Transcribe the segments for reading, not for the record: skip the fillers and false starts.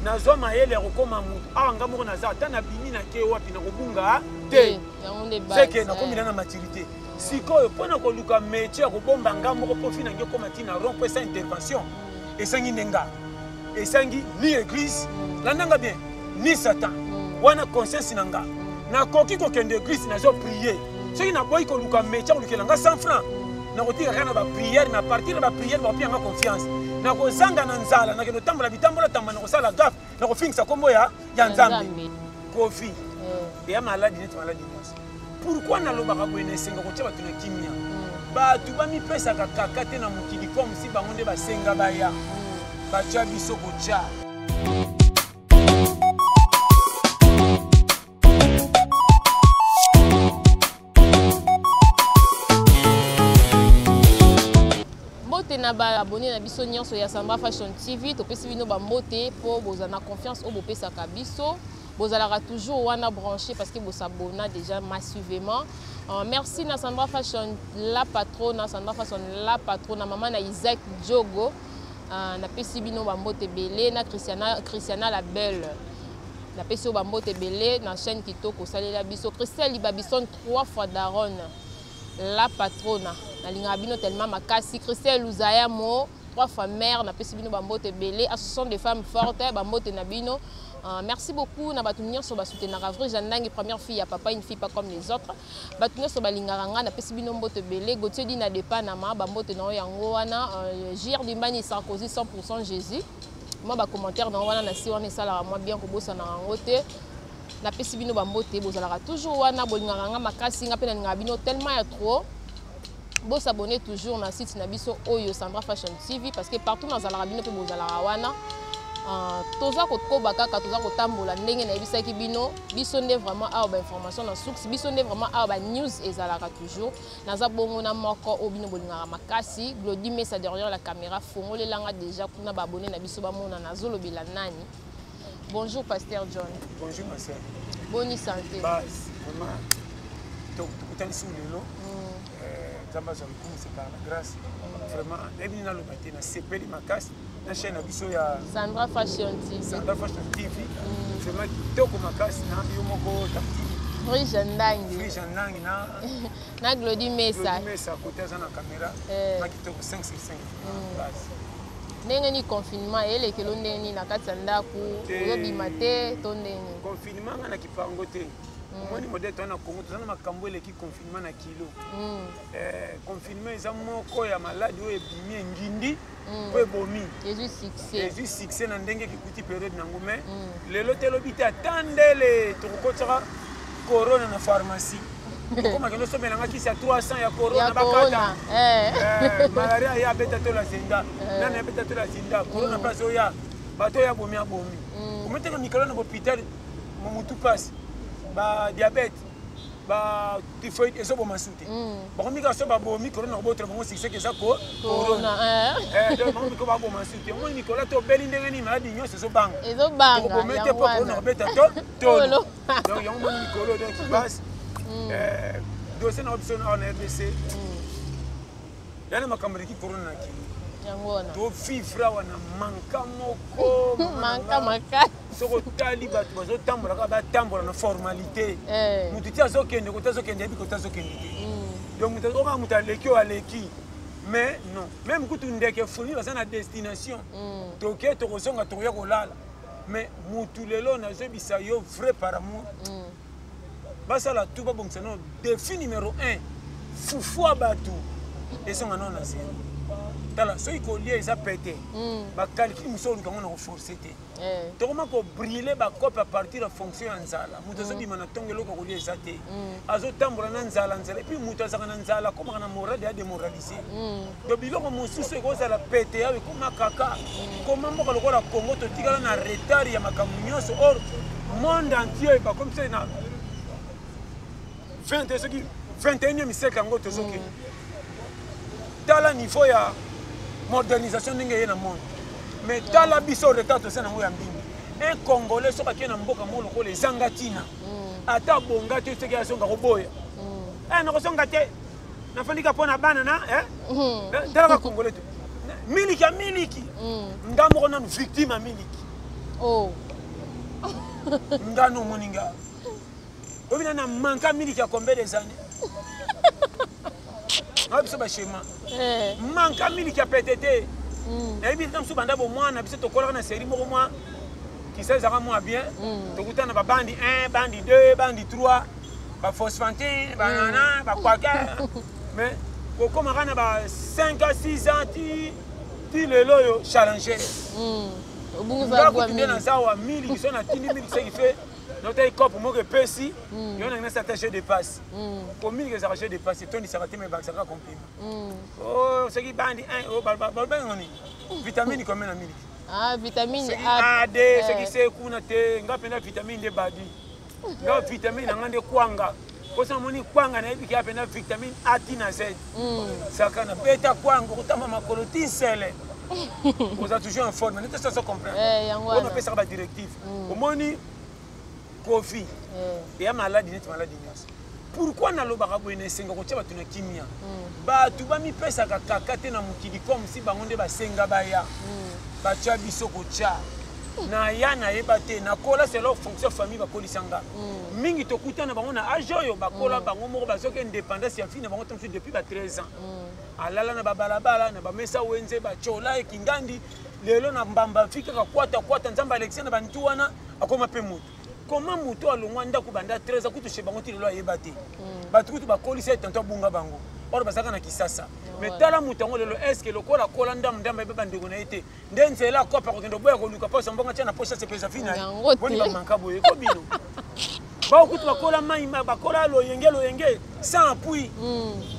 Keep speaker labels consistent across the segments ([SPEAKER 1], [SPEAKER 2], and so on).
[SPEAKER 1] nazwa mayele akokoma mutu awa nga moko naza ata na bimi na ke wapi na kobunga te seke nakomi na maturité sikoyo mpona koluka métier ya kobomba nga moko mpo fina nge okoma ntina rond po esa intervention esangi ndenga esangi ni église landanga bien ni satan wana conscience na nga nakoki kokende église nazo prier soki naboyi koluka métier kolukela nga 100 francs nakotika kaka na bapriere na partir ya bapriere bakopia nga confiance nakozanga na nzala nakende otambola bitambola tamba nakosala gafe nakofingisa nkombo ya nzambe kofi eya maladi neti maladi nyonso pourquoi nalobaka boye na esenga kotia bato na kimia bato bamipesaka kaka te na mokili comme si bango nde basenga baya batya biso kotya
[SPEAKER 2] na ba abonné na biso nyonso ya Sandra Fashion TV topesi bino ba mbote po bozana confiance au bopesa kabiso bozalaka toujours wana branché parce que vous s'abonnez déjà massivement. Merci na Sandra Fashion la patronne, Sandra Fashion la patronne, maman na Isaac Djogo na pesi bino ba mbote belé na Christiana la belle. Na pesi ba mbote belé na chaîne Kitoko salela biso Christelle Libabison 3 fois daronne. La patronne na linga bino tellement makasi Christelle Luzaya mo 3 fois mère na pesi bino bambote belé à ce sont des femmes fortes bambote na bino merci beaucoup na batu nyonso ba soutenir vrai Jandangi première fille à papa une fille pas comme les autres batu nyonso balinga ranga na pesi bino mbote belé Gauthier di na depa na ma bambote na yango wana Gir Dimbani Sarkozy 100% Jésus moi ba commentaire na wana na si wana sala moi bien ko bossa na yango te na pesi bino bambote bozalaka toujours wana bolinganga makasi nga pe na nga bino tellement ya trop bo s'abonner toujours na site na biso oyo Sandra Fashion TV parce que partout dans zalaka bino pe bozalaka wana toza kokoba kaka toza kotambola ndenge na yebisaki bino biso nde vraiment awa ba information na source biso nde vraiment awa ba news ezalaka toujours naza bongo na moko o bino bolingaka makasi Glody Mesa derrière la caméra fongolelanga déjà kuna ba abonné na biso ba mona na zolobela nani. Bonjour Pasteur John.
[SPEAKER 1] Bonjour ma sœur.
[SPEAKER 2] Bonne santé.
[SPEAKER 1] Base, vraiment. Donc, tout le temps, c'est par la grâce. Vraiment, les gens qui ont CP de Makas, la chaîne à
[SPEAKER 2] Sandra Fashion TV.
[SPEAKER 1] Sandra Fashion TV. Vraiment, tout le Makas,
[SPEAKER 2] oui, Jandangi.
[SPEAKER 1] Oui, Jandangi.
[SPEAKER 2] Na Glody Mesa.
[SPEAKER 1] Glody Mesa, à côté de la caméra. Ma qui est 5 sur 5.
[SPEAKER 2] Ndenge ni confinement ele ke lo ndenge na kati ya ndaku oyobima te to ndenge
[SPEAKER 1] confinement nga na kipango te omoni modele to na Congo tozana makambo eleki confinement na kilo confinement eza moko ya maladi oyo ebimi engindi po ebomi ezwi succès na ndenge ekikuti periode nango me lelo te elobi te atandele tokokotisaka corona na pharmacie Comment que nous sommes là qui c'est 300 ya corona bakata malaria ya beta to la zinda nana beta to la zinda corona pas oya bato ya bomi abomi komete ko mikolo na hôpital mutu passe ba diabète ba typhoïde ezo bo masute ba komika so ba bomi corona botre bango succès que ça corona donc bango ko ba bo masute mo mikolo to beli ndenge ni maladi nyonso ezo banga ko komete po corona beta to donc yango mikolo donc passe dossier na option en RDC yana makambo ki corona ki
[SPEAKER 2] yangona
[SPEAKER 1] to fifra wana manka moko
[SPEAKER 2] manka maka
[SPEAKER 1] soko tali bato bazo tambola ka ba tambola na formalité mutu tia zokende ko tazokende bi ko tazokende donc mutu oka mutu aleki o aleki mais non même kutu ndeke funi baza na destination toke to kozonga to ya kolala mais mutu lelo na zebisa yo vrai par amour basa la tout bon c'est non défi numéro 1 foufou batu et son non na zéro tala so ikolier ça pété ba calcul muso luka ngona ko forcer té to comment ko briller ba cope à partir de fonction nzala muto so bi mana tongelo ko kolier ça té azo tambola na nzala et puis muto azaka na nzala comme na moral ya démoraliser do biloko mususu ko ça la pété avec comme kaka comment moko ko la Congo to tigala na retard ya makamunyoso or monde entier ba comme ça na 21e siècle encore tozoki tala niveau ya modernisation ndenge ye na monde mais tala biso retard to sana ngoya mbingi un congolais soka ki na mboka molo ko les zangatina ata bonga te seki asonga ko boya na ko songa te na fandika pona bana na tala ka congolais miliki ndamo ko na victime miliki
[SPEAKER 2] Oh.
[SPEAKER 1] Ngano moninga. Obina na manka miliki ya combien des années? Abiso ba schéma. Manka miliki ya PTT. Na ebi tam su banda bo mwana biso to kola na série moko mwa qui sait ça moi bien. To kutana ba bandi 1, bandi 2, bandi 3, ba Phosphantin, ba nana, ba kwaka. Mais ko koma kana ba 5 à 6 ans ti lelo yo challenger. Obunza kwa mimi na sawa 1000 qui sont na tindi 1000 qui fait notre cop mo que pesi yo na certain jeu de passe. Ko 1000 que ça jeu de passe to ni ça va te me ba ça va compliment. Oh ce qui bandi 1 oh ba ngoni. Vitamine combien na 1000? Ah, vitamine A, D, ce qui c'est kuna te ngapenda vitamine D badi. Nga vitamine ngande kwanga. Kosa moni kwanga na ebi ki apenda vitamine A T na Z. Saka na beta kwanga kutama makolotin sele. Vous êtes toujours en forme, mais ça se comprend. On appelle ça la directive. Au moni coffee. Et maladie net maladie. Pourquoi na lobaka boyene senga ko tia batuna kimia? Ba tu ba mi pesa ka kakate na mukidi comme si bangonde ba senga baya. Ba tia biso ko tia. Na ya na ebate na kola c'est leur fonction famille ba kolisanga. Mingi to kutana bango na ajoyo ba kola bango moko ba soki indépendance ya fine bango tomsu depuis ba 13 ans. Alala na ba balabala na ba mesa wenze ba chola ekingandi lelo na mbamba fika ka kwata nzamba Alexandre ba ntuwana akoma pe mutu. Comment mutu alongwa ndako banda 13 ans kutu chez bango ti lelo ayebate. Ba tukutu ba kolisa tanto bunga bango. Or basaka na kisasa. Mais tala mutango lelo est-ce que lokola kola ndamba eba ndeko na ete ndenze la kopa ko kendo boya ko luka posa mbonga tia na posa se pesa fina. Boni ba manka boye ko bino. Ba kutu bakola mai bakola lo yenge sans appui.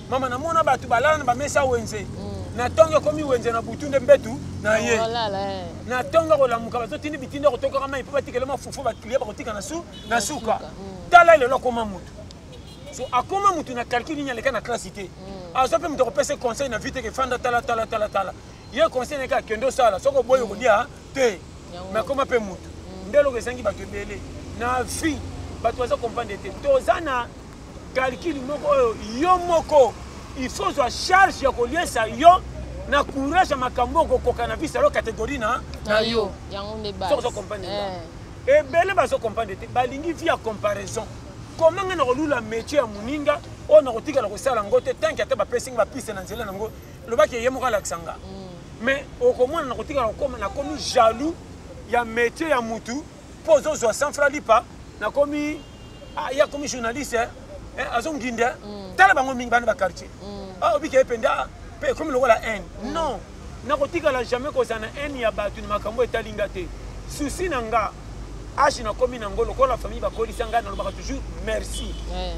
[SPEAKER 1] Mama na mona batu balala na ba mesa wenze. Na tonga komi wenze na butunde mbetu na ye. Na tonga ko lamuka bazo tindi bitinde ko toka mai pa tikelema fufu ba kliya ba kotika na suka. Tala lelo koma mutu. So akoma mutu na calcul nya leka na classité. Azo pe mutu ko pese conseil na vite ke fanda tala. Ye conseil ne ka kendo sala soko boyo ko dia te. Mais comment pe mutu? Ndelo ke sengi ba kebele na vie bato bazo comprendre te. Tozana calcul moko yo moko il faut soit charge ya ko liesa yo na courage makambo ko koka na vie salo catégorie na yo. Yango ne ba. So comprendre. Et belle bazo comprendre te balingi via comparaison. Comment on a la métier à Muninga, on a retiré la recette en gote, tant qu'il y a pas pressing, la piste dans le nango, le bac est yémoura l'accanga. Mais au comment on a retiré la commis jaloux, il y a métier à Moutou, pose aux sans fralipa, n'a commis, il y a commis journaliste, à son guinde, t'as la bango mingban de quartier. Ah, obi qui est penda, comme le roi la haine. Non, n'a retiré la jamais qu'on a haine, il y a battu, ma cambo est alingate. Souci nanga. Achi na komi na ngolo ko la famille ba kolisanga na lobaka toujours merci.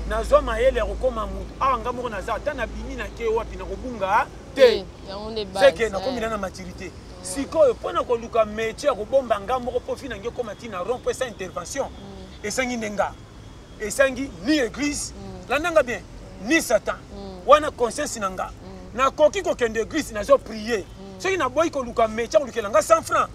[SPEAKER 1] Na zoma yele rekoma mutu. Anga moko na za ta na bimi na ke wapi na kobunga te. C'est que na komi na maturité. Siko pona ko luka métier ko bomba ngamo ko profina ngé ko matina rompre sa intervention. Et sangi nenga. Et sangi ni église. La nanga bien ni Satan. Wana conscience nanga. Na koki ko kende église na zo prier. Soki na boy ko luka métier ko lukelanga 100 francs.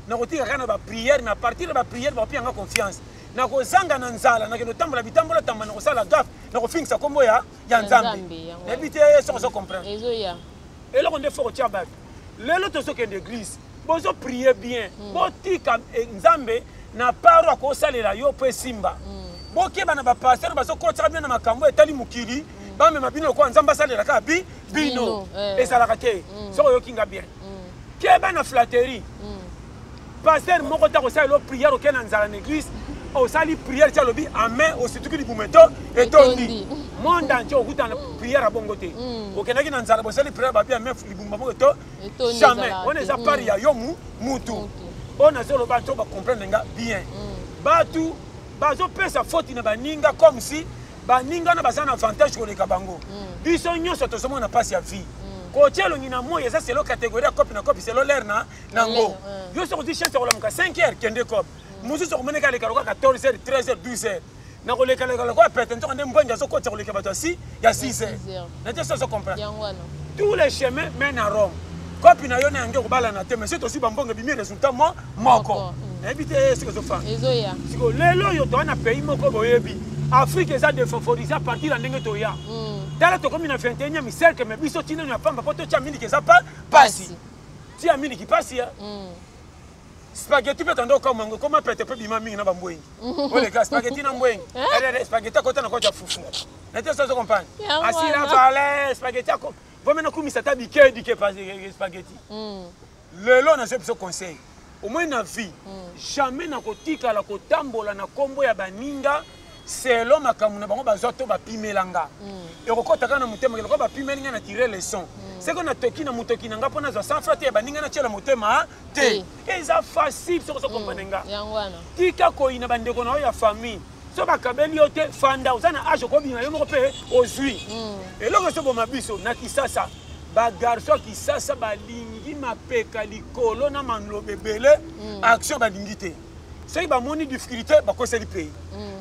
[SPEAKER 1] Na kotika kana ba prière na partir ba prière ba pianga confiance na ko zanga na nzala na kendo tambola bitambola tamba na ko sala gaf na ko fixa kombo ya nzambe na bité so comprendre ezoya et là on est fort tia ba lelo to so kende église bozo prier bien botika nzambe na paro ko salela yo pe simba bokeba na ba pasteur bazo ko tsabia na makambo etali mukili ba me mabino ko nzamba salela ka bino et ça la raté so yo kinga bien keba na flatterie. Pasteur moko ta ko sa lo prière au ken nzala l'église au sali prière tia lobi amen au surtout ki bumeto et tondi monde entier okuta na prière a bongote au kenaki na nzala bo sali prière ba bien amen libumba moko to jamais on est à Paris ya yo mutu on a zolo ba to ba comprendre nga bien batu bazo pesa faute na baninga comme si baninga na bazana avantage ko le kabango biso nyonso to somo na passe ya vie. Kotielo ngina moya ça c'est la catégorie copie na copie c'est l'air na nango yo so dit chance ko la 5 heures kende cop musu so meneka le karoka 14 heures 13 heures 12 heures na ko le kala ko peut-être on ndem bonja so ko tiko le kabato si ya 6 heures na te ça se comprend tous les chemins mènent à Rome copie na yo na ngé ko bala na te mais c'est aussi bambonga bimi résultat moko éviter ce que je fais ezoya siko lelo yo to na pays moko boyebi Afrique eza défavorisée à partir de ndenge to ya. Dala to comme na 21e mi cercle mais biso tina na pamba poto tia mini ke za pas passi. Tia mini ki passi ya. spaghetti peut tando comme mango comment peut être bima mingi na bambwengi oh les gars spaghetti na mbwengi spaghetti akota na kocha fufu n'était ça comprendre asi la vale spaghetti ako vous maintenant kumisa ta bike dike spaghetti le lo na ce conseil au moins na vie jamais na kotika la kotambola na kombo ya baninga selo makamuna bango bazoto bapimelanga et kokota kana mutema ko bapimelinga na tirer les sons c'est qu'on a toki na mutoki na ngapona za sans frate baninga na tiela mutema te eza facile so ko kompanenga
[SPEAKER 2] yangwana
[SPEAKER 1] tika ko ina bandeko na ya famille so bakabeli yote fanda uzana age ko bina yo moko pe ozui et loko so boma biso na kisasa ba garçon kisasa balingi mapeka likolo na manlobe bele action balingite c'est ba moni difficulté ba ko seli pays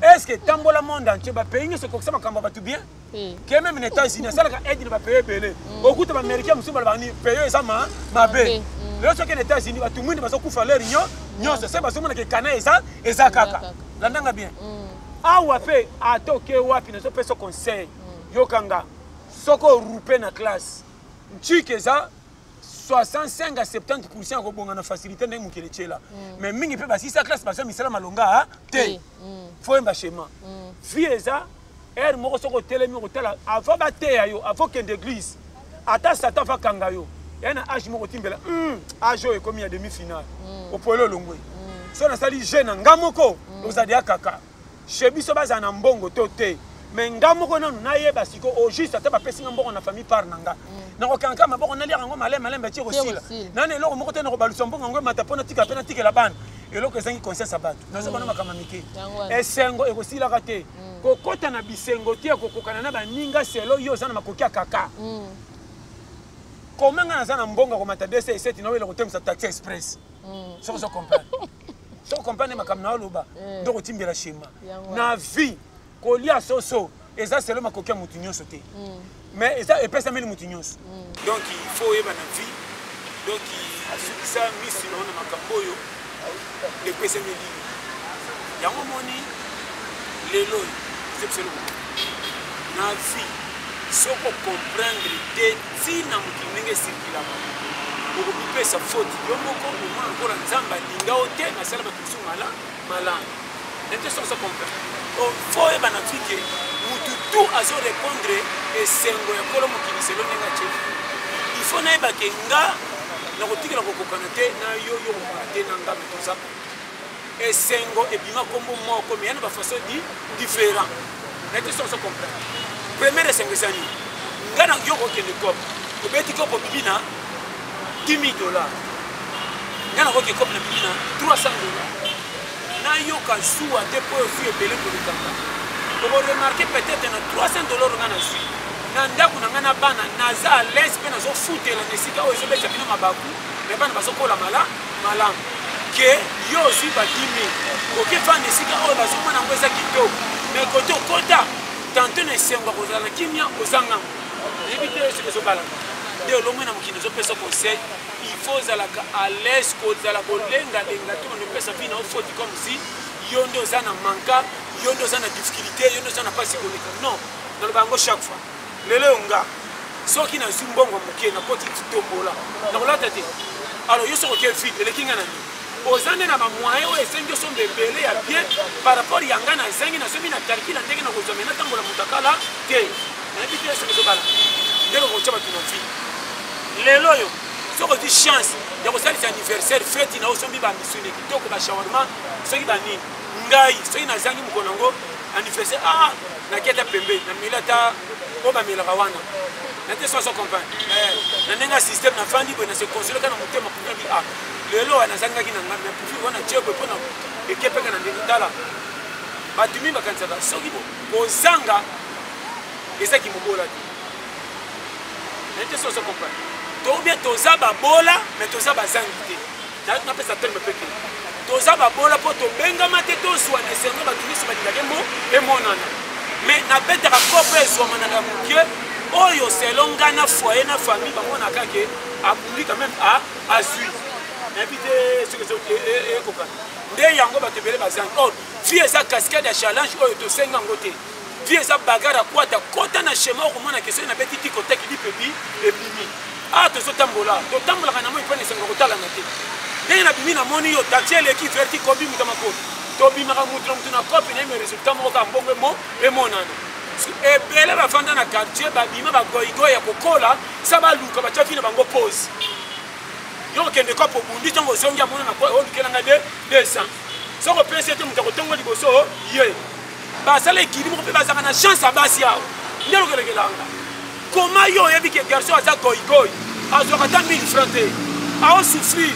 [SPEAKER 1] est-ce que tambola monde entier ba pays ne se koksa makamba ba tout bien que même les États-Unis ça la aide ba pays belé beaucoup de américains musu ba bani pays ça ma be le ce que les États-Unis ba tout monde ba so kufa leur nyo c'est ba so mona ke kana eza kaka landanga bien awa pe atoke wapi na so pe so conseil yokanga soko rupe na classe nchikeza 65 à 70% ko bonga na facilité ndenge mukele tshela mais mingi pe ba si sa classe ba so misala malonga te faut un schéma fieza moko soko telemi ko tela avant ba te yo avant que d'église ata satan va kanga yo yana age moko timbela age e komi ya demi-finale au polo longwe so na sali jeune ngamoko ozadi akaka shebiso baza na mbongo to te mais ngamoko nanu na yeba siko au juste ata ba pesinga mbongo na famille par nanga na ko kanka maboko na lianga ngo malema ba tiro sila nane eloko moko te na ko balusa mbongo ngo matapona tika pena tika la bana eloko ezangi conscience abatu nazo bana makama mike esengo ekosila kate kokota na bisengo tie kokokana na baninga selo yo zana makoki akaka komanga na zana mbongo ko mata DC7 na wele ko temsa taxi express so comprendre so comprendre makam na loba ndoko timbela shema na vie kolia soso eza selo makoki ya mutu nyonso te mais eza epesa meli mutu nyonso donc il faut yeba na vie donc ça misi na makambo yo le pesa meli yango moni lelo c'est selo na vie soko comprendre de tina mukinenge sikila ko pesa faute yo moko ko mwana ko nzamba linga ote na sala batusu mala nete so comprendre o faut yeba na vie que tout à répondre et sengo ya kolo mokili selo nenga che il faut na ba kenga na kotikela ko kokanate na yo kokanate na ngame to ça et sengo et bima kombo moko mais na ba façon différent na te so comprendre premier sengo sani ngana yo ko kende ko beti ko bibina $10,000 ngana ko ke ko na bibina $300 na yo ka suwa te po fi ebele ko kanga. Vous remarquez peut-être na $300 ngana su na ndaku na ngana bana naza l'aise pe nazo futela nesika o zo beta bino mabaku mais bana bazo kola malam que yo aussi ba 10,000 OK fa nesika o bazo mona ngweza kitoko mais koto kota tanto na sengo ko zala kimia ozanga éviter ce que zo bala de lo mona mukino zo pesa conseil il faut zala à l'aise ko zala ko lenga to no pesa bino faute comme si yondo zana manka yondo zana difficulté yondo zana pas sécurité non dans le bango chaque fois lelo nga soki na zumbongo moke na koti tombola na kolata te alors yo soko ke vite le kinga nani ozande na ba moyen o esengo so mbebele ya bien par rapport yanga na zengi na somi na calcul ndenge na kozome na tambola mutakala te na bité ce que bala ndelo ko chaba tunafi lelo yo soko di chance ya ko sali anniversaire fête na osombi ba misuni kitoko ba shawarma soki ba nini ngai soki na zangi mukonango anniversaire na keta pembe na milata o ba mila wana na te so comprendre na nenga système na fandi bo na se consoler kana mutema pour bi lelo na zanga kina ngana pour wana chebo pona ekepe kana ndenge dala batumi bakanza ba soki bo zanga eza ki mobola ti na te so comprendre to bien toza ba bola mais toza ba zangi te na pesa terme peke toza ba bola po to benga mate to so na sengo batumi so badila kembo e monana mais na bête à couper sur mon amour oyo selonga na foyer na famille bango na kake abuli quand même à suivre inviter ce que c'est koka nde yango batebele bazang oh vie eza cascade ya challenge oyo to senga ngote vie eza bagara kwata kota na schéma ko mona question na beti tiko tek li pebi e bimi to so tambola kana mo ipane senga kotala na te ndenge nabimi namoni yo taxi eleki verti kobi mutu makopi tobimaka mutu na mutu na kopi na ye me résultat moko ka mbongo emonana ebele bafanda na quartier babima bagoigoy ya kokola sa baluka batya fina bango pose yo okende kopo bundi ntango ozongi amona na olukelanga 200 soko pesi ete mutu akotongo liboso ye basala ekili moko mpe bazaka na chance ya basi awo nde lokelekelanga koma yo oyebi ke garçon aza goigoy azwaka ata 1000 francs te aosouffrir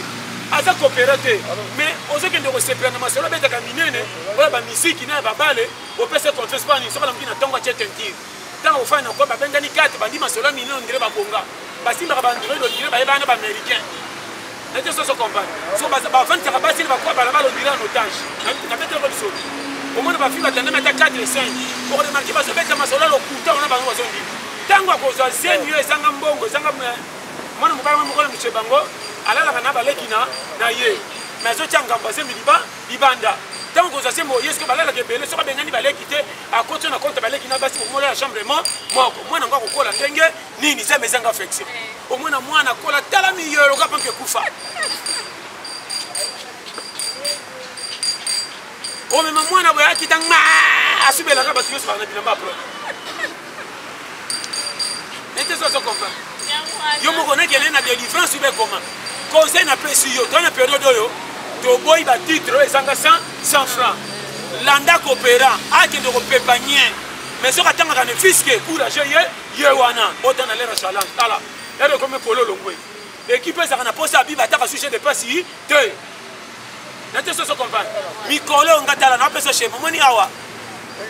[SPEAKER 1] aza coopéré te mais ozokende kosepela na masolo abetaka minene oyo bamisiki na ya babale opesa confiance mpo ani soki na moki na ntongo atie tentire ntango ofani na kwa babengani 4 bandi masolo minene ondire babonga basimbaka bandroid ondire bayebana na baaméricain nete soso comprendre so bafandisaka basi na bakwa balabala ondire en otage nabeteloko lisolo omona bafi batandami ata 4 et 5 okodemarke bazobeta masolo lokuta ona bango bazondima ntango akozwa zemi yo ezanga mbongo ezanga mwana mobala mwa mokolo miche bango alalaka na baleki na ye mais azotya ngambo azemi libanda ntango kozwa se moye soki balalaka ebele soki abengani baleki te akoti na konte baleki na basi omola ya chambre moko mwana ngo akokola ndenge nini zemi ezanga affection omona mwana akola tala miyelo ka pampe kufa omema mwana boye akitanga asubelaka bato nyonso baka na bilamba apro nete soso comprendre yo moko nakende na délivrance ube koma conseil na pesi yo to na période oyo toboyi batitre oyo ezanga 100 francs landa coopérant akende kopepa nien mais soki atangaka ne fiske courage ye wana otana lera challenge tala ere komi polo longwe équipe ezaka na posa abiba ataka sujet de pasi te nate soso comprendre mikolo oyo nga tala napesa chez momoni awa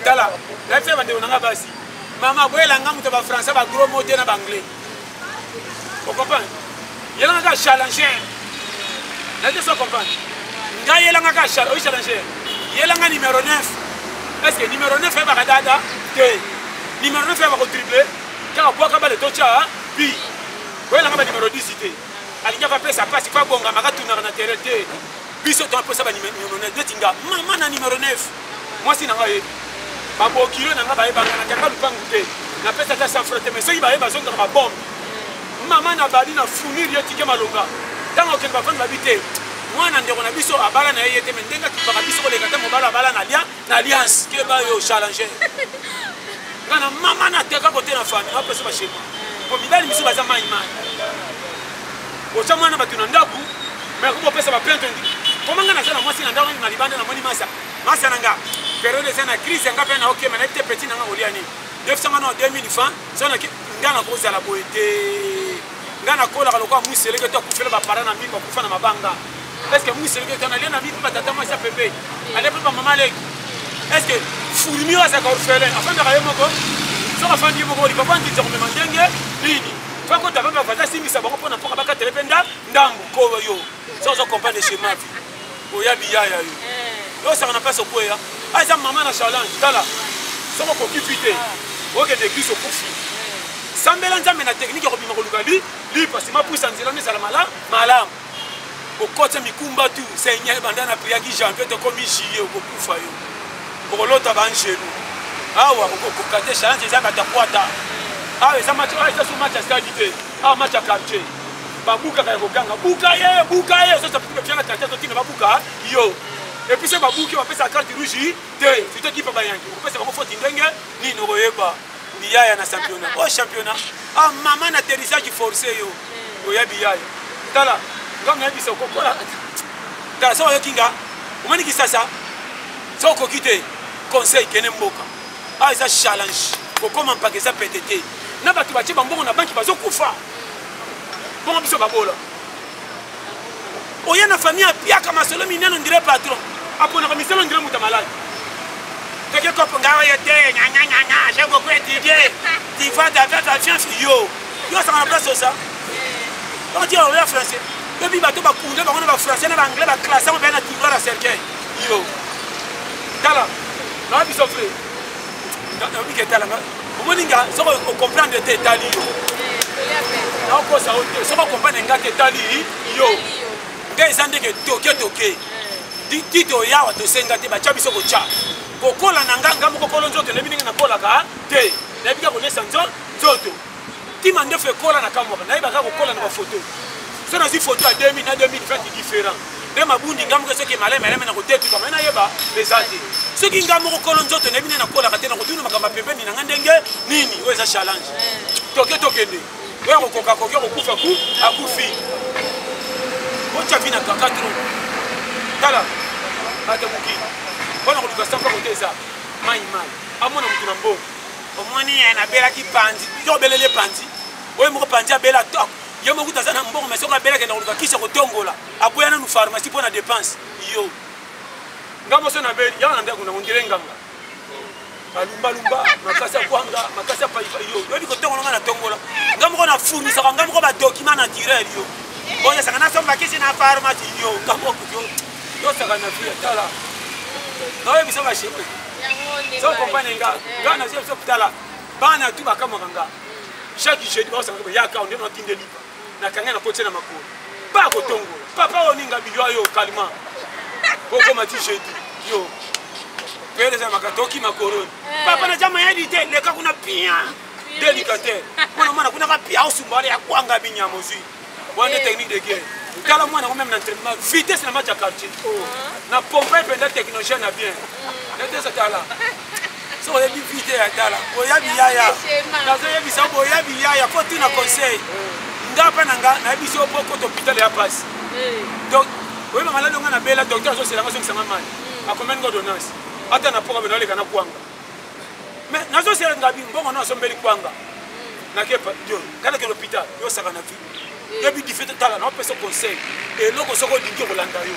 [SPEAKER 1] tala nafe bandeko nanga basi mama boyelanga moto bafrançais bagros mot te na baanglais ocomprendre yelanga ka challenger nate so comprendre nga yelanga ka challenger yelanga numéro 9 est-ce que numéro 9 ebaka dada te numéro 9 ebaka dribble kaka bwaka bale tocha bi boyelanga ba numéro 10 te alingaka pesa pasi kwa bonga makatunaka na terrain te biso toapesa ba numéro 9 detinga mama na numéro 9 mwasi nanga ye babokilo nanga bayebanga na kaka lupangu te napesa ta 100 francs te mais soki bayeba bazongaka babombe mama na bali na fournir yo tike malonga ntango okende bafandi babi te mwana ndeko na biso abala na ye te me ndenge akipaka biso koleka te mobala abala na alliance keba yo challenger ngana mama na teka kote na famille apesa bashema po mibali miso baza mai otya mwana bato na ndaku mais komopesa baplainte ndi komanga naza na mwasi na ndako na libanda na moni masa nanga période eza na crise yanga mpe na okema nayebi te petit nanga kolia nini defisanga na 2000 francs sonaki nga na kozala boye te nga na kolaka lokola mwiseleke to akufela bapara na mimi bakufa na mabanga est ce que mwiseleke to nalia na mimi mpe batata mwasi apepe alia mpe bamama leki est ce que fourmi oyo azalaka orphelin afandaka ye moko soki afandi ye moko olipapa ndinza komema ndenge nini fakota mpe bavaza asimbisa bango mpona mpoka bakatele mpe ndambu koyo yo so ozo comprendre schéma vi oya biyaya yo yo osaka na place okweya eza mama na challenge tala soko kokifi te okende église okufi sambela nzambe na technique ya kobima koluka lipasi mapuisa nzela no ezala malamu okotya mikumba tu seigneur banda na priaki janvier tokomi juillet okokufa yo okolota baangelu awa okokate challenge eza bato akwata awa eza so match ya stadi te awa match ya quartier babukaka ya kokanga buka ye ozosapiana quartier totina babuka yo epuis babuki bapesa carte rouge te surtout kipa bayangi opesa bango foti ndenge nini okoyeba biyaya na championnat o championnat mama na atterrissage forcé yo oya biyaya tala ngam na bisa okokola tala so oyokinga omoni kisasa so okoki te conseil kene mboka eza challenge kokoma mpaka eza pete te na bato batie bambongo na banki bazokufa bongo biso babola oya na famille apiaka masolo minene ondire patron aponaka misolo ondire muta malade teke kopo ngawa ye te nyanyanyanya j'ai beaucoup étudié tu vas d'avoir ta fiance yo ça na place ça on dit en français le bi bato bakunda bango na ba français na ba anglais ba classe on va na tiroir à cercueil yo tala na biso frère na bi ketala omoninga so ko comprendre te tali yo na ko sa o te so ko comprendre ngate tali yo ngai sandeke toke tito yawa tosenga te bacha biso kocha kokola na nganga moko kolo nzoto na bininga na kola ka te na bika konesa nzoto tima ndefe kola na kamwa na ibaka kokola na ba photo so na zi photo à 2000 na 2020 différent de mabundi ngamu ke soki malema na côté tout comme na yeba bezati soki ngamu ko kolon nzoto ne bine na kola katena ko tuna makamba pembeni na ndenge nini oza challenge tokende wewe kokoka kokyo kufa ku akufi ocha vina kakatro tala ata muki bona kutuka samba côté ça mai amona mtu na mbo omoni na bela ki pandi yo belele pandi oyo moko pandi abela top yo moko tazana mbongo mesoka bela ke na kutuka kisha kotongola aboya na nu pharmacie pour na dépense yo ngamo so na beli ya na ndako na ngire ngamba balumba makasa kwanga makasa pa yo yo biko tongola na tongola ngamo ko na funi saka ngamo ko ba document na direct yo boya saka na somba kisi na pharmacie yo ngamo ko yo saka na via tala na yo biso ba shepe so compagnie nga na zio hôpital bana tu bakamanga chaque jeudi ba sanga ya ka on na tinde lipa na kanga na kote na makolo ba ko tongo papa oninga biyo yo kalima koko mati jeudi yo pele za makatoki makoroni papa na jama ya dite le ka kuna pia délicateur mwana kuna ka pia usumbale ya kwanga binyamo zui wana technique de guerre tala mwana ko même entraînement vitesse na match à quartier na pompe pendant technologie na bien nete ça tala so ya bi vite ya tala o ya bi yaya na zo ya bi sa bo ya bi yaya ko tina conseil ngapa na biso poko to hôpital ya passe donc oui malade nga na bela docteur so c'est la maison sanga mali akomen godonance ata na poka benole kana kwanga mais nazo c'est ngabi mbongo na so mbeli kwanga na kepa dio kana ke hôpital yo saka na fi yo bi difete tala na peso conseil et loko soko dingi ko landa yo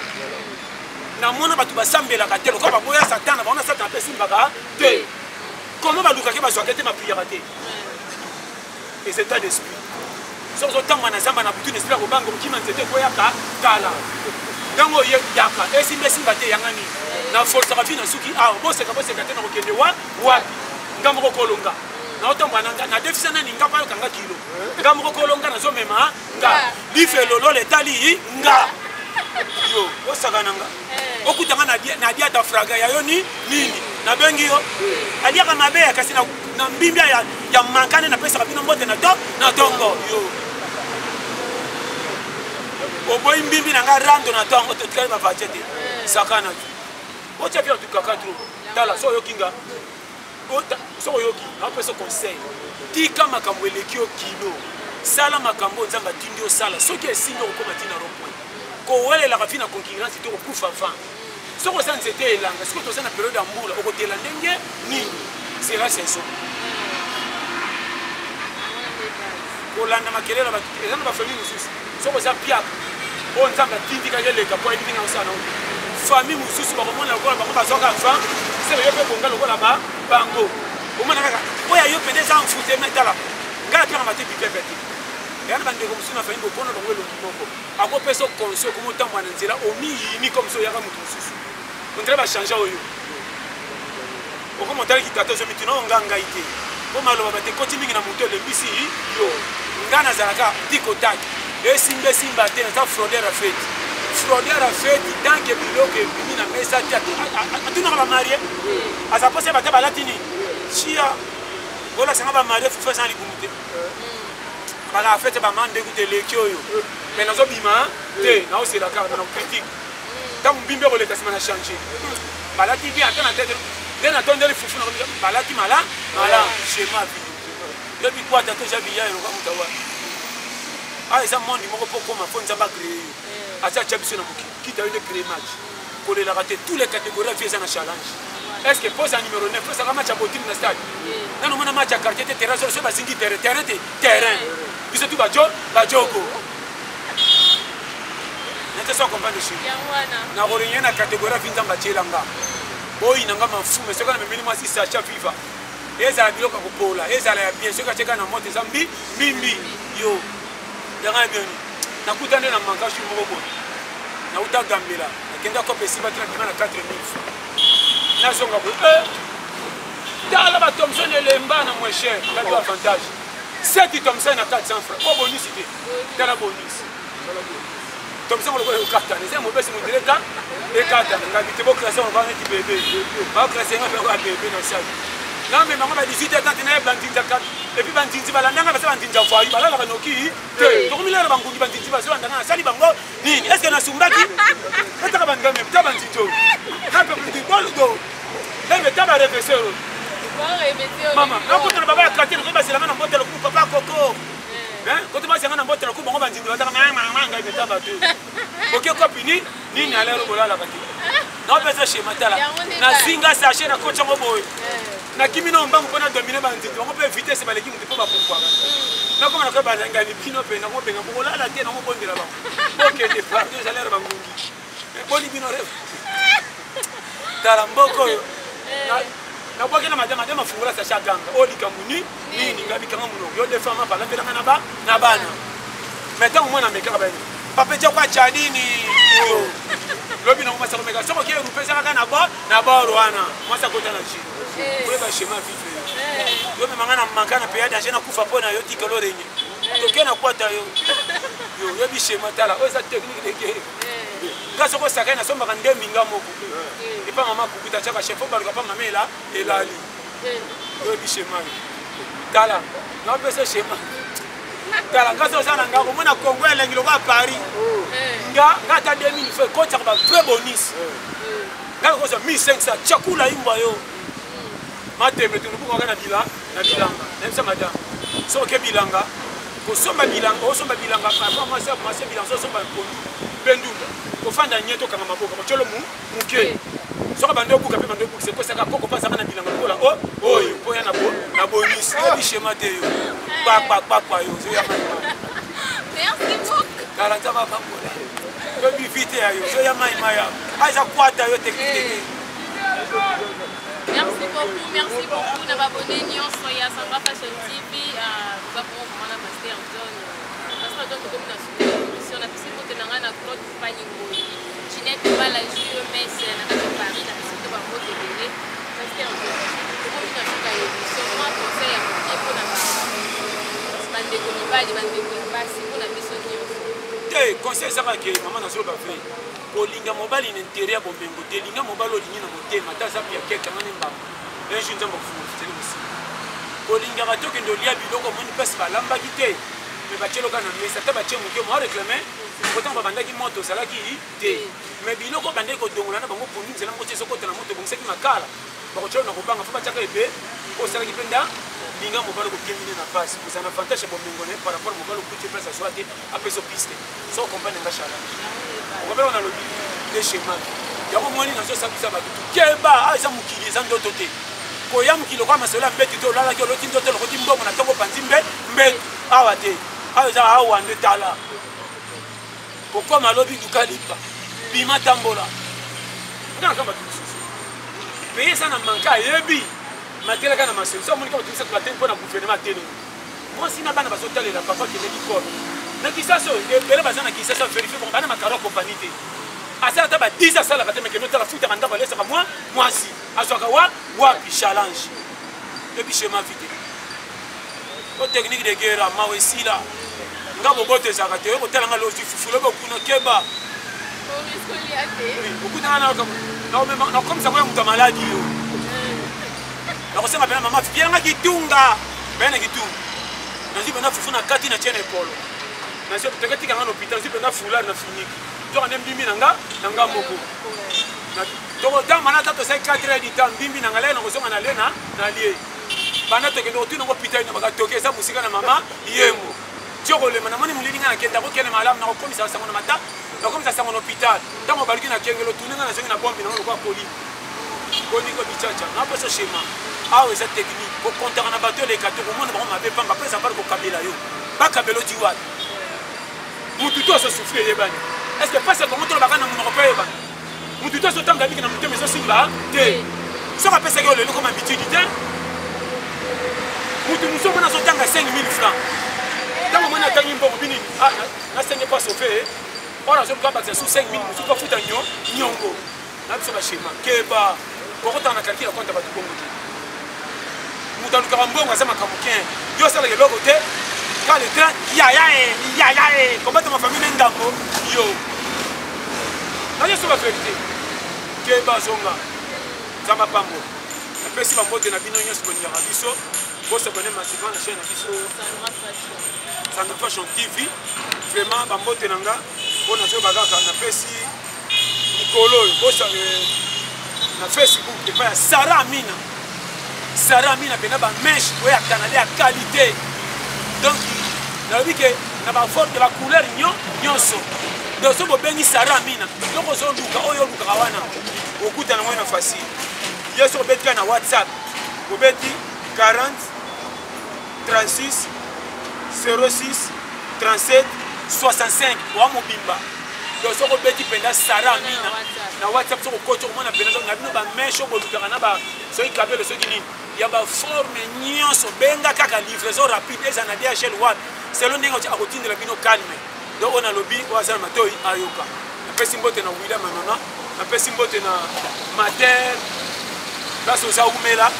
[SPEAKER 1] na mona batu basambela ka telo ko ba boya satana ba ona satana pesi mbaka te comment ba luka ke ba swakete ma prière et c'est état d'esprit so tamba na zamba na butu n'esprit ko bango kima nzete ko yaka tala dango ye yaka esimba te yangani na force ka fina suki bose ka te na ko kende wapi ngamo ko kolonga na otamba na defisa na ninga pa kanga kilo ngamo ko kolonga na zo mema nga lifelo lo letali nga yo osaka nanga okutanga na dia ta fraga ya yo nini na bengi yo alia ka mabe kasi na mbimbia ya mankane na pesa kabino mbote na tongo yo oboy mbimbi na nga rando na tongo to tikali mafachete sakana ocha pia tukakatro tala so yokinga so yoki na pesa conseil tika makambo elekio kilo sala makambo nzamba tindio sala soki esingo ko matina rompo ko wele la kafina concurrence to ko kufa fa soko ça nzete elanga siko to ça na période ya mbula okotela ndenge nini c'est la saison kolanda makelela ba ezana ba famille mususu soko ça piaka on nzamba tindika yeleka po elinga osana famille mususu ba komona ko ba ko zoka fa c'est yo pe bonga lokola ba bango omona kaka oya yo pende za mfute metala ngala pia mate bi pepete yana bande ko musuna fa ngo kono ngo lo kimoko ako peso konso ko motamba na nzela omi ni comme so yaka mutu mususu on treba changer oyo oko motali kitato zo mitino nganga ite ko malo ba te koti mingi na mutu le bisi yo ngana zalaka diko taki simba te na fraudeur a fait tant que biloko ebimi na mesa ti atunaka bamarie aza pose bata balatini chia olasanga bamarie fufa za libumu te baka afete bamande kute leki oyo me nazobima te naosela kaka na critique ntango mbimbi ekoleka nsima na change balati bien ata na tete nde natondeli fufu na balati mala chema bino yo bikwata to ja biya eloka muta wa eza monde moko po koma fo nzamba créé acha chabiso na moki kita yo de créer match kolelaka te tous les catégories vie eza na challenge est-ce que pose en numéro 9 ça va match à botine na stade nano mona match à quartier te terrain so bazingi terrain biso tu bajogo nete so comprendre chez na korenye na catégorie vie nzamba chelanga boyi nanga mafume soka na memeli mwasi sacha viva ezala biloko kopola ezala ya bien soka cheka na moto zambi mimbi yo yanga bien nakutane na mangashi moko boy na utagambela nakenda ko pesi batira kima na 4000 nazonga boy dala ba Thomson elemba na moins cher la avantage 7 Thomson na 400 francs ko bonus ite dala bonus Thomson ko ko carte les mo besi mo direka e carte ngabite bo classe on va mettre bébé ba classe nga ba bébé na salle Non, mais maman va 18 ans, tu n'es pas et puis bandinzi balandanga basa bandinza voyu balala kanoki te tokomila bangungi bandinzi baso bandanga sali bango nini est-ce que na sumbaki etaka bandanga me taba bandinzo na pe ndi boludo ebe taba refesseur mama na ko tona baba traiter ko basela na mbotelo ku papa koko hein ko to basanga na mbotelo ku bango bandinzi bataka mama ngai betaba tu OK copine nini alero bolala kati na pesa shema tala na singa sachet na kocha ngo boy na kimi na mbangu pona dominer bandinzi bango pe vitesse baleki mutu po bakungwa na koma na ko balanga ni bino pe na ko benga ko lala te na ko bondela ba OK de partout salaire bangungi boni bino rêve tala mboko na kwa kena madama fungula sa shaganga odi kamuni nini ngabi kama muno yo de fama pala mbela na bana maintenant moi na meka ba papa je kwa chadini lobi na ngoma sa komeka soko ke rupesa kaka na ba roana moi sa kota na chini ko ba shema vite yo me mangana mankana pe ya jena kufa pona yo tikolo renye to kena kwata yo bi shema tala o sa technique de ke ngaso ko sakana somba kan ndemi ngamoko ipa mama kukuta chaka chef baluka pa mamela elali yo bi shema tala na pesa shema tala ngaso sana ngako mona Congo elengi loka Paris nga ta 2000 fait ko chaka ba très bonus ngako ko sa 1500 chakula imba yo mateme tu nuko ngana bilanga nemsa madame so ke bilanga ko somba bilanga o somba bilanga pa moi c'est bilanga so somba pendunda ko fanda nyeto kanga maboka macholo muke so ka bando buka pe bando buka c'est ko saka koko pasa kana bilanga ko la o yo po ya na bonus yo bi schéma de yo pa yo so ya
[SPEAKER 2] merci beaucoup
[SPEAKER 1] karanta ba bangola yo bi vite ya yo so ya mai ya aja kwata yo technique
[SPEAKER 2] merci beaucoup na babone nyonso ya Sambra Fashion TV nous avons vraiment Pasteur John comme na sur na pisi kote na ngana Claude Paningo Ginette Bala JMS na ka Paris na pisi ba kote belé Pasteur John comme na suka yo sur moi conseil ya ko na bande ko mibali bande ko basi ko na biso nyonso
[SPEAKER 1] te conseil ça va que maman na so ba fait kolinga mobali n'intérêt bombengo te linga mobali olingi na motema ta sapi ya keka ngani mbamba un jour nzambo fumu tele musi kolinga batoke ndolia biloko moni pesa balamba kite me bachelo kana mesa ta bache muke mo réclamer pourtant babandaki moto salaki te me biloko bande ko dongola na bango pondu nzela ngote sokota na moto bongisa ki makala bakochelo na kobanga fa bachaka ebe ko salaki penda linga mobali ko kemine na passe vous en avantage bombengo ne par rapport mobali ko pesa soit après so piste so compagnie ngachala on va le les schémas ya ko moni na so sabisa ba keba aza mukili za ndoto te ko ya mukilo kwa masola mbeti to lala ko loti ndoto ko timbongo na tongo panzimbe mbe awa te aza awa ndetala ko koma lobi dukalipa bima tambola na kama tu mais ça na manka yebi matela kana masenso moni ko tu sa ko tempo na gouvernement tene moi sina bana basotalela papa ke neki ko na kisaso ebele bazana kisaso vérifier bon bana makaro compagnie te asala ta ba 10 asala bateme ke notala futa banda ba lesa moi si asoka wa pi challenge et puis schéma vite o technique de guerre mawe sila ngabo bote zaka te ko tala ngalo si fufulo ba kuna keba
[SPEAKER 2] o risque liate
[SPEAKER 1] beaucoup na comme ça moi muta maladi yo na ko sema bana mama bien nga kitunga bana kitunga nazi bana fufuna kati na tiene polo na sio tukati kanga hôpital zipe na fula na finiki to ane mbimbi nanga moko na to ta manata to sai 4 heures du temps mbimbi nanga lena ko songa na lena na lie bana to kendo tu na hôpital na bakatoke sa musika na mama yemo tio le mana moni mulini ngana kenda ko kene malam na ko komisa sango na mata na komisa sango na hôpital tango baliki na kengelo tuninga na sengi na bombi na ko poli ko ni ko bichacha na pesa schéma awe za technique ko konta na bato le kato ko mona ba ma be pamba pesa par ko kabela yo ba kabelo diwat mututo so souffrir yebani est-ce que pas ça comment to bakana mu ko yebani mututo so tanga biki na muteme so simba te so ka pesa ko le comme habitude te mutu muso mona so tanga 5000 francs tango mona tangi mbo bini na senge pas sauver ora so ka bakse sous 5000 musu ko futa nyongo na biso ba shema keba ko tanga kalkila konta ba tubongo mutanu ka mbongo asema kamuken yo sala ke logo te quand le train ya comment ma famille ngambo yo na yeso ba vérité ke bazonga zamba pambo napesi bambote na bino nyonso bolingaka biso bosabone massivement na chaîne na biso Sandra Fashion TV. Vraiment bambote na nga mpo nazoyoba kaka napesi likolo oyo na Facebook epai ya Sarah Amina mpena bameshe oyo ya canada ya qualité. Donc nalobi ke na baforme ya bacouleur nyonso donc so bobengi Sarah Amina loko ozoluka oyo olukaka wana okutana mwana facile. Ye so obeti na WhatsApp obeti 40 36 06 37 65 wa mobimba. Donc so obeti penda Sarah Amina na WhatsApp so okoti okomona penda na bino bameshe bolukaka na ba soki kabelo soki nini ya baforme nyonso benga kaka livraison rapide eza na DHL wapi selon ndenge akotindela bino calme. Donc on a lobby oazana matoi ayoka napesi mbote na William Manona napesi mbote na Mater place oza umela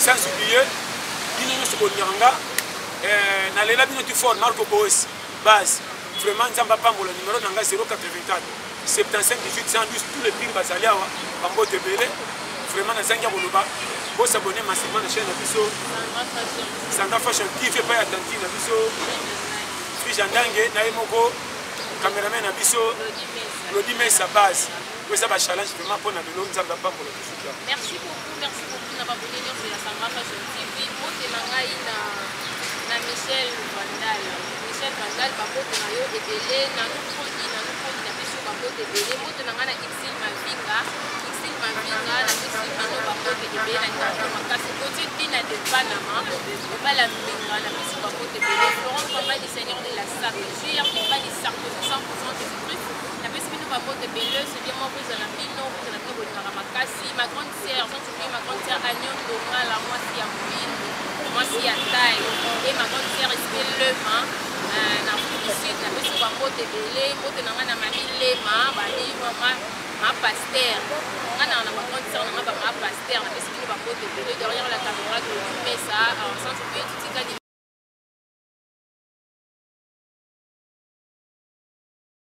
[SPEAKER 1] sans oublier bino nyonso bolinganga na lela bino tu fort Marco Boes base vraiment nzamba pambola numéro nanga 084 75 18 112 tous les prix bazali awa bambote belé vraiment nazangi ya koloba bosabone massivement na chaîne na biso Sandra Fashion TV pa ya tanti na biso Jandange na moko cameraman na biso Lodi Mesa base ça va challenge vraiment pour na belo nzamba pambola biso.
[SPEAKER 2] Merci beaucoup na babone nyonso ya Sandra Fashion TV mote na ngai na Michel Vandal babote na yo ebele na nukondi na biso babote ebele mote na ngai na Xil Mavinga na biso ano babote ebele na ntango makasi kote dina de Panama obala mbinga na biso babote ebele Florent Pambali Seigneur de la Sarre JR Pambali Sarre 100% de trucs na biso bino babote ebele c'est bien moi vous na bino bolingaka makasi ma grande sœur sans oublier ma grande sœur Agnon Donga la moitié ya mobile moitié ya taille et ma grande sœur Isabelle Lema na Foulissi na biso babote ebele mote na nga na Mamilema bali ma pasteur nga na ma grande sœur na nga ma pasteur na biso bino babote ebele derrière la caméra de Mesa sans oublier